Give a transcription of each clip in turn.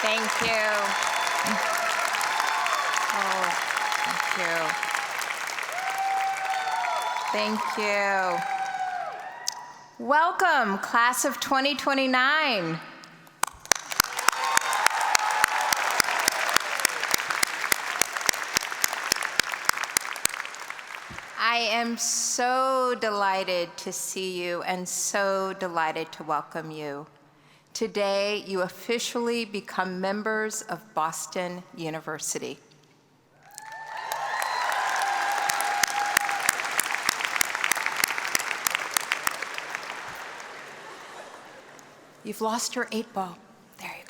Thank you. Oh, thank you. Thank you. Welcome, class of 2029. I am so delighted to see you and so delighted to welcome you. Today, you officially become members of Boston University. You've lost your 8-ball. There you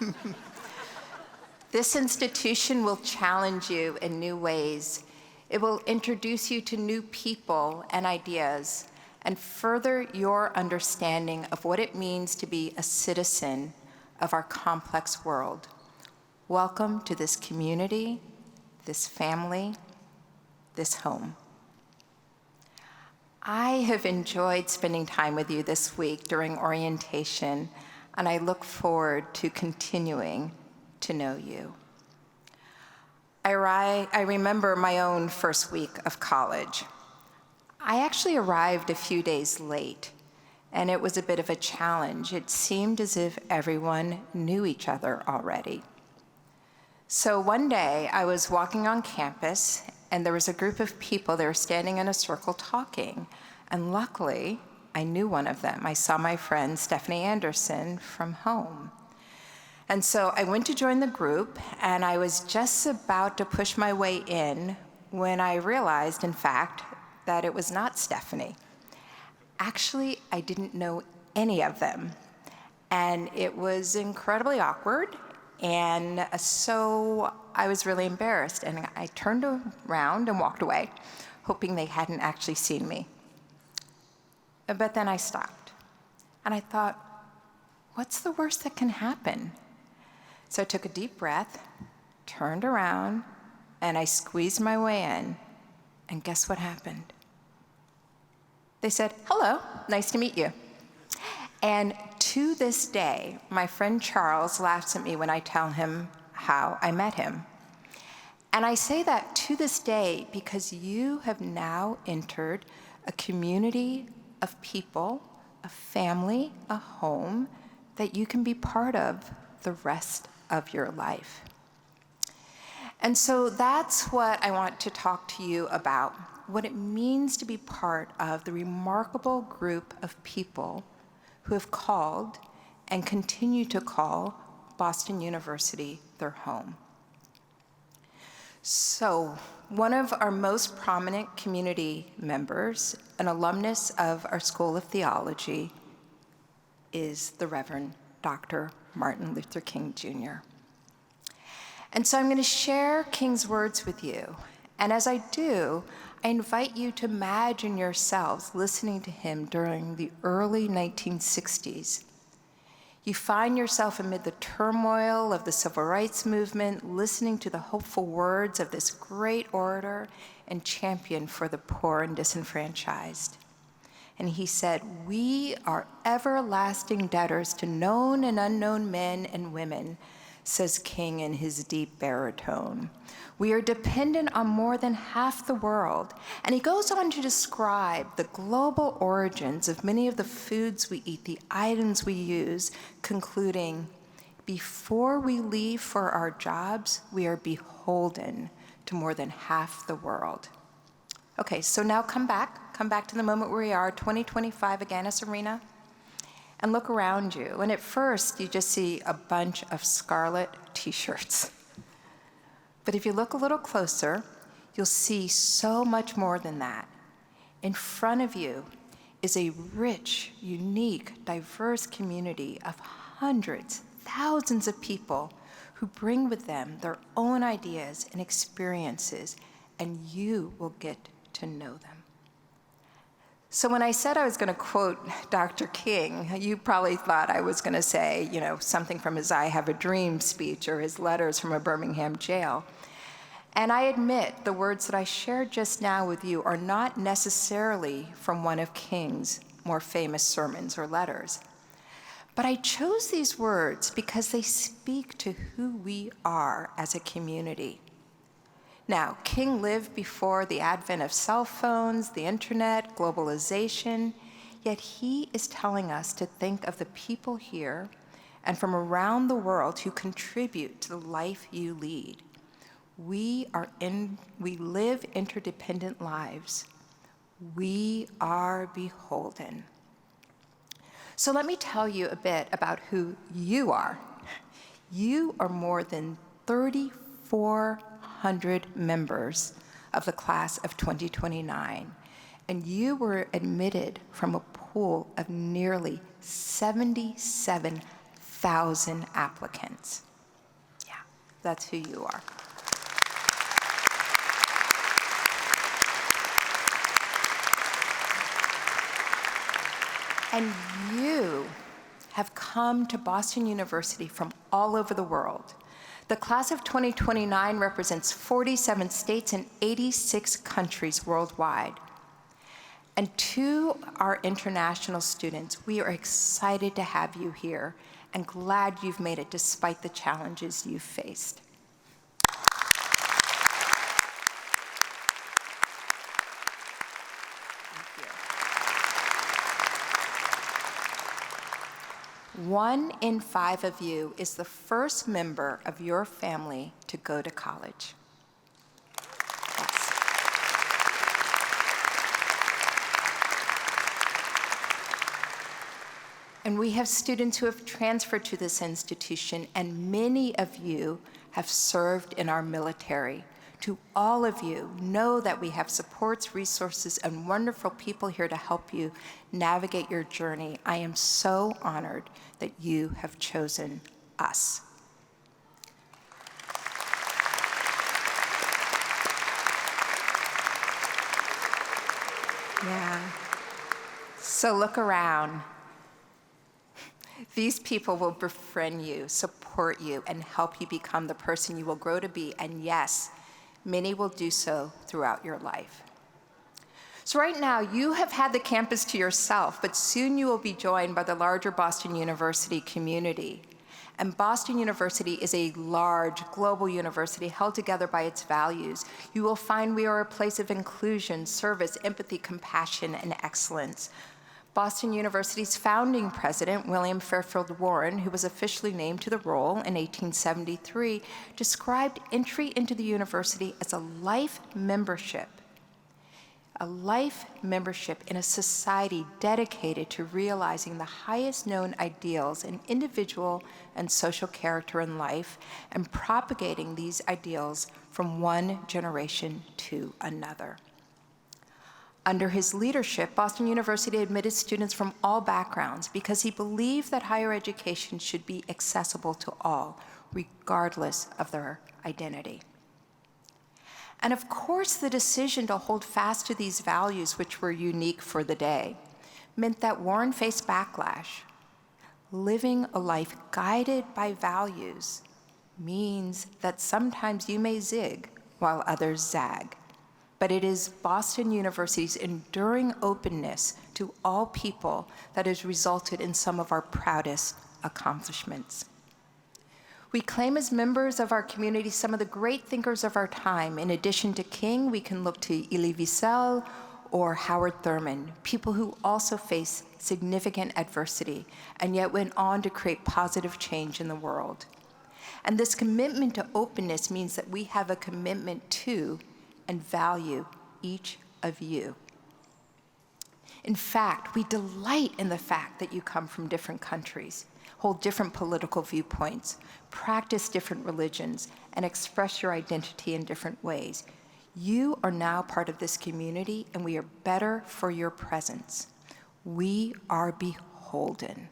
go. This institution will challenge you in new ways. It will introduce you to new people and ideas and further your understanding of what it means to be a citizen of our complex world. Welcome to this community, this family, this home. I have enjoyed spending time with you this week during orientation, and I look forward to continuing to know you. I remember my own first week of college. I actually arrived a few days late, and it was a bit of a challenge. It seemed as if everyone knew each other already. So one day, I was walking on campus, and there was a group of people. They were standing in a circle talking, and luckily, I knew one of them. I saw my friend Stephanie Anderson from home. And so I went to join the group, and I was just about to push my way in when I realized, in fact, that it was not Stephanie. Actually, I didn't know any of them, and it was incredibly awkward, and so I was really embarrassed, and I turned around and walked away, hoping they hadn't actually seen me. But then I stopped, and I thought, what's the worst that can happen? So I took a deep breath, turned around, and I squeezed my way in. And guess what happened? They said, hello, nice to meet you. And to this day, my friend Charles laughs at me when I tell him how I met him. And I say that to this day because you have now entered a community of people, a family, a home that you can be part of the rest of your life. And so that's what I want to talk to you about, what it means to be part of the remarkable group of people who have called and continue to call Boston University their home. So, one of our most prominent community members, an alumnus of our School of Theology, is the Reverend Dr. Martin Luther King, Jr. And so I'm going to share King's words with you. And as I do, I invite you to imagine yourselves listening to him during the early 1960s. You find yourself amid the turmoil of the civil rights movement, listening to the hopeful words of this great orator and champion for the poor and disenfranchised. And he said, "We are everlasting debtors to known and unknown men and women," says King in his deep baritone. "We are dependent on more than half the world." And he goes on to describe the global origins of many of the foods we eat, the items we use, concluding, "Before we leave for our jobs, we are beholden to more than half the world." Okay, so now come back to the moment where we are, 2025 Agganis Arena, and look around you. And at first, you just see a bunch of scarlet t-shirts. But if you look a little closer, you'll see so much more than that. In front of you is a rich, unique, diverse community of hundreds, thousands of people who bring with them their own ideas and experiences, and you will get to know them. So when I said I was going to quote Dr. King, you probably thought I was going to say, something from his I Have a Dream speech or his letters from a Birmingham jail. And I admit the words that I shared just now with you are not necessarily from one of King's more famous sermons or letters. But I chose these words because they speak to who we are as a community. Now, King lived before the advent of cell phones, the internet, globalization, yet he is telling us to think of the people here and from around the world who contribute to the life you lead. We live interdependent lives. We are beholden. So let me tell you a bit about who you are. You are more than 3,400 members of the class of 2029, and you were admitted from a pool of nearly 77,000 applicants. Yeah, that's who you are. And you have come to Boston University from all over the world. The class of 2029 represents 47 states and 86 countries worldwide. And to our international students, we are excited to have you here and glad you've made it despite the challenges you've faced. One in 5 of you is the first member of your family to go to college. Yes. And we have students who have transferred to this institution, and many of you have served in our military. To all of you, know that we have supports, resources, and wonderful people here to help you navigate your journey. I am so honored that you have chosen us. Yeah. So look around. These people will befriend you, support you, and help you become the person you will grow to be. And yes, many will do so throughout your life. So right now, you have had the campus to yourself, but soon you will be joined by the larger Boston University community. And Boston University is a large global university held together by its values. You will find we are a place of inclusion, service, empathy, compassion, and excellence. Boston University's founding president, William Fairfield Warren, who was officially named to the role in 1873, described entry into the university as a life membership in a society dedicated to realizing the highest known ideals in individual and social character in life and propagating these ideals from one generation to another. Under his leadership, Boston University admitted students from all backgrounds because he believed that higher education should be accessible to all, regardless of their identity. And of course, the decision to hold fast to these values, which were unique for the day, meant that Warren faced backlash. Living a life guided by values means that sometimes you may zig while others zag. But it is Boston University's enduring openness to all people that has resulted in some of our proudest accomplishments. We claim as members of our community some of the great thinkers of our time. In addition to King, we can look to Elie Wiesel or Howard Thurman, people who also faced significant adversity and yet went on to create positive change in the world. And this commitment to openness means that we have a commitment to and value each of you. In fact, we delight in the fact that you come from different countries, hold different political viewpoints, practice different religions, and express your identity in different ways. You are now part of this community, and we are better for your presence. We are beholden.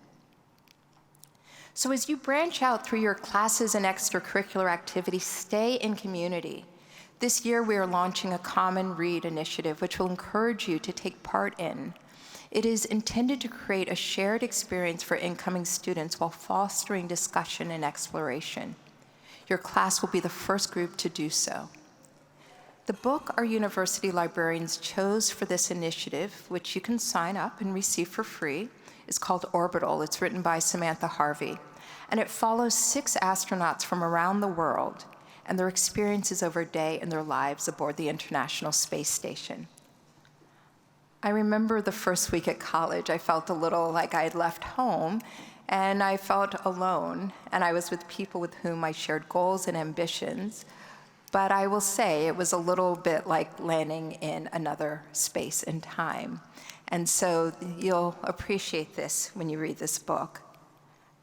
So as you branch out through your classes and extracurricular activities, stay in community. This year, we are launching a Common Read initiative, which will encourage you to take part in. It is intended to create a shared experience for incoming students while fostering discussion and exploration. Your class will be the first group to do so. The book our university librarians chose for this initiative, which you can sign up and receive for free, is called Orbital. It's written by Samantha Harvey, and it follows 6 astronauts from around the world and their experiences over a day in their lives aboard the International Space Station. I remember the first week at college, I felt a little like I had left home, and I felt alone, and I was with people with whom I shared goals and ambitions, but I will say it was a little bit like landing in another space and time. And so you'll appreciate this when you read this book.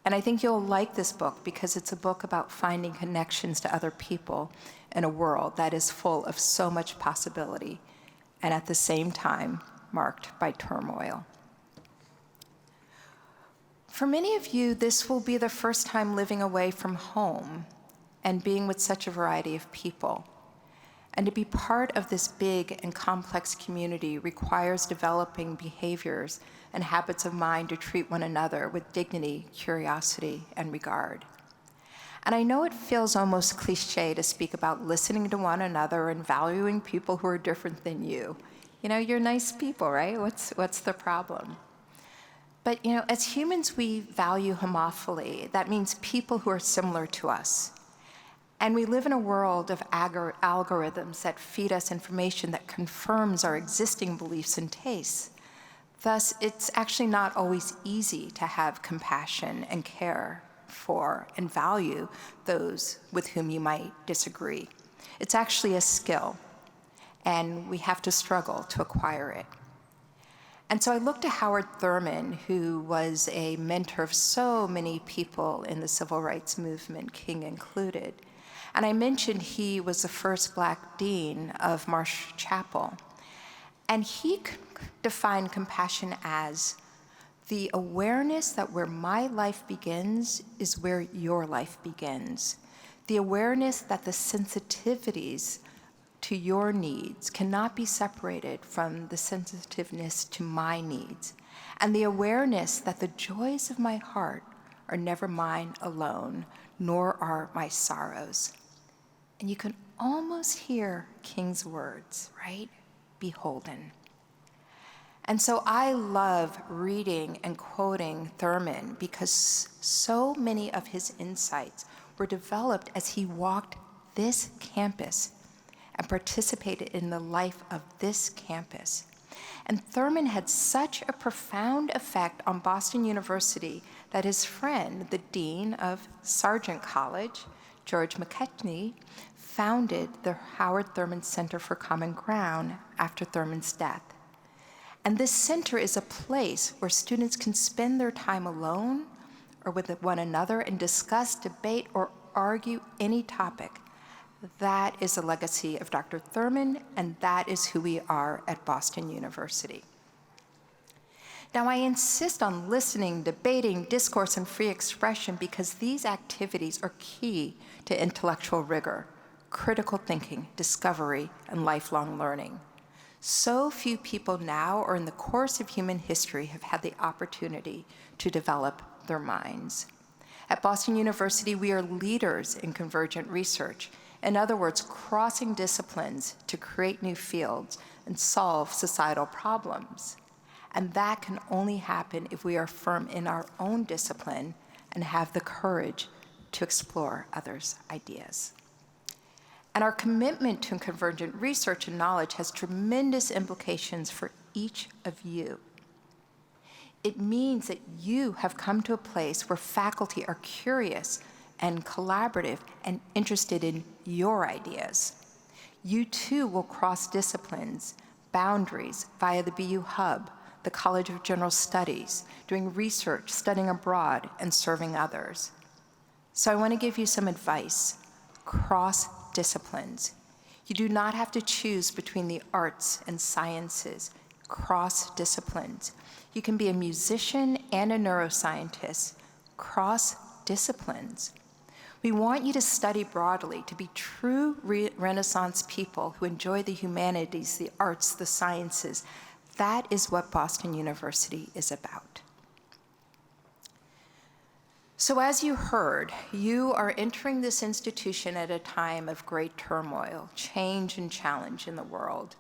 And I think you'll like this book because it's a book about finding connections to other people in a world that is full of so much possibility, and at the same time, marked by turmoil. For many of you, this will be the first time living away from home and being with such a variety of people. And to be part of this big and complex community requires developing behaviors and habits of mind to treat one another with dignity, curiosity, and regard. And I know it feels almost cliche to speak about listening to one another and valuing people who are different than you. You know, you're nice people, right? What's the problem? But as humans, we value homophily. That means people who are similar to us. And we live in a world of algorithms that feed us information that confirms our existing beliefs and tastes. Thus, it's actually not always easy to have compassion and care for and value those with whom you might disagree. It's actually a skill, and we have to struggle to acquire it. And so I looked to Howard Thurman, who was a mentor of so many people in the civil rights movement, King included. And I mentioned he was the first Black dean of Marsh Chapel. And he defined compassion as the awareness that where my life begins is where your life begins. The awareness that the sensitivities to your needs cannot be separated from the sensitiveness to my needs. And the awareness that the joys of my heart are never mine alone, nor are my sorrows. And you can almost hear King's words, right? Beholden. And so I love reading and quoting Thurman because so many of his insights were developed as he walked this campus and participated in the life of this campus. And Thurman had such a profound effect on Boston University that his friend, the dean of Sargent College, George McKechnie, founded the Howard Thurman Center for Common Ground after Thurman's death. And this center is a place where students can spend their time alone or with one another and discuss, debate, or argue any topic. That is the legacy of Dr. Thurman, and that is who we are at Boston University. Now, I insist on listening, debating, discourse, and free expression because these activities are key to intellectual rigor, critical thinking, discovery, and lifelong learning. So few people now or in the course of human history have had the opportunity to develop their minds. At Boston University, we are leaders in convergent research. In other words, crossing disciplines to create new fields and solve societal problems. And that can only happen if we are firm in our own discipline and have the courage to explore others' ideas. And our commitment to convergent research and knowledge has tremendous implications for each of you. It means that you have come to a place where faculty are curious and collaborative and interested in your ideas. You too will cross disciplines, boundaries via the BU Hub, the College of General Studies, doing research, studying abroad, and serving others. So I want to give you some advice. Cross disciplines. You do not have to choose between the arts and sciences. Cross disciplines. You can be a musician and a neuroscientist. Cross disciplines. We want you to study broadly, to be true Renaissance people who enjoy the humanities, the arts, the sciences. That is what Boston University is about. So as you heard, you are entering this institution at a time of great turmoil, change and challenge in the world.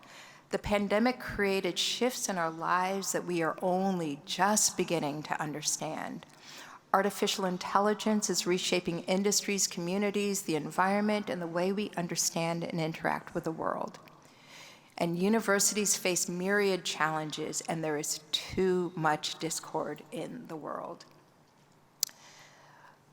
The pandemic created shifts in our lives that we are only just beginning to understand. Artificial intelligence is reshaping industries, communities, the environment, and the way we understand and interact with the world. And universities face myriad challenges, and there is too much discord in the world.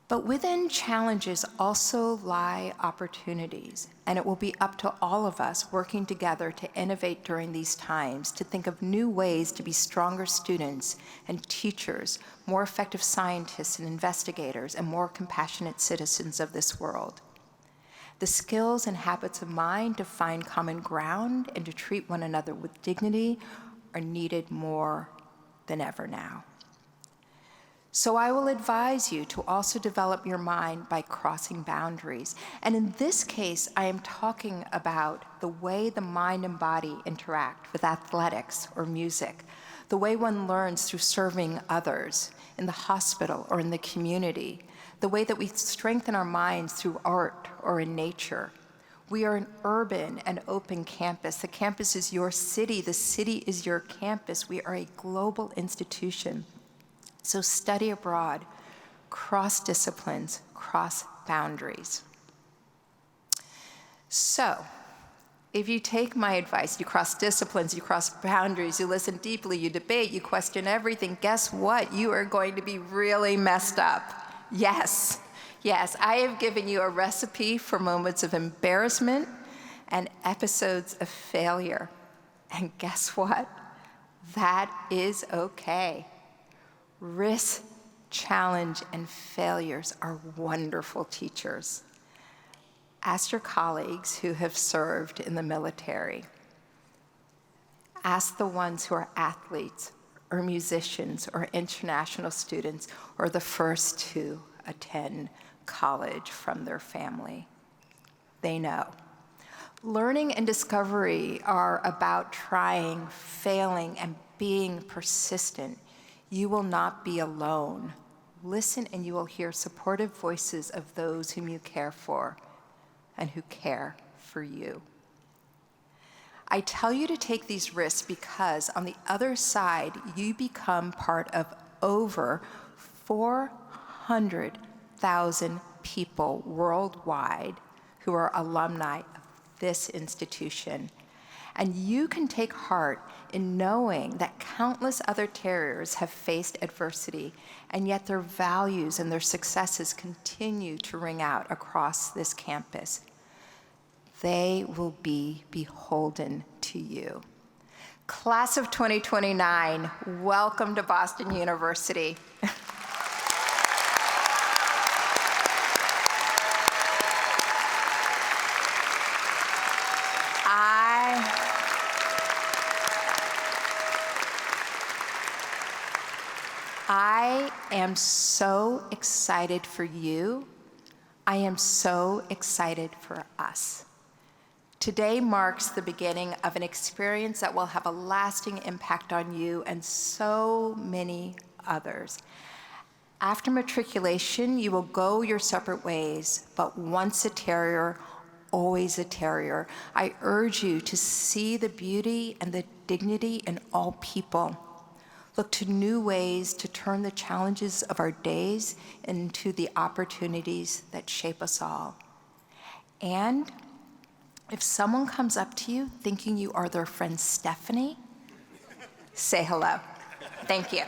But within challenges also lie opportunities, and it will be up to all of us working together to innovate during these times, to think of new ways to be stronger students and teachers, more effective scientists and investigators, and more compassionate citizens of this world. The skills and habits of mind to find common ground and to treat one another with dignity are needed more than ever now. So I will advise you to also develop your mind by crossing boundaries. And in this case, I am talking about the way the mind and body interact with athletics or music, the way one learns through serving others in the hospital or in the community, the way that we strengthen our minds through art or in nature. We are an urban and open campus. The campus is your city. The city is your campus. We are a global institution. So study abroad, cross disciplines, cross boundaries. So, if you take my advice, you cross disciplines, you cross boundaries, you listen deeply, you debate, you question everything, guess what? You are going to be really messed up. Yes, I have given you a recipe for moments of embarrassment and episodes of failure. And guess what? That is okay. Risk, challenge, and failures are wonderful teachers. Ask your colleagues who have served in the military. Ask the ones who are athletes or musicians or international students or the first to attend college from their family. They know. Learning and discovery are about trying, failing, and being persistent. You will not be alone. Listen and you will hear supportive voices of those whom you care for and who care for you. I tell you to take these risks because on the other side, you become part of over 400,000 people worldwide who are alumni of this institution. And you can take heart in knowing that countless other terriers have faced adversity, and yet their values and their successes continue to ring out across this campus. They will be beholden to you. Class of 2029, welcome to Boston University. I am so excited for you. I am so excited for us. Today marks the beginning of an experience that will have a lasting impact on you and so many others. After matriculation, you will go your separate ways, but once a terrier, always a terrier. I urge you to see the beauty and the dignity in all people. Look to new ways to turn the challenges of our days into the opportunities that shape us all. And if someone comes up to you thinking you are their friend Stephanie, say hello. Thank you.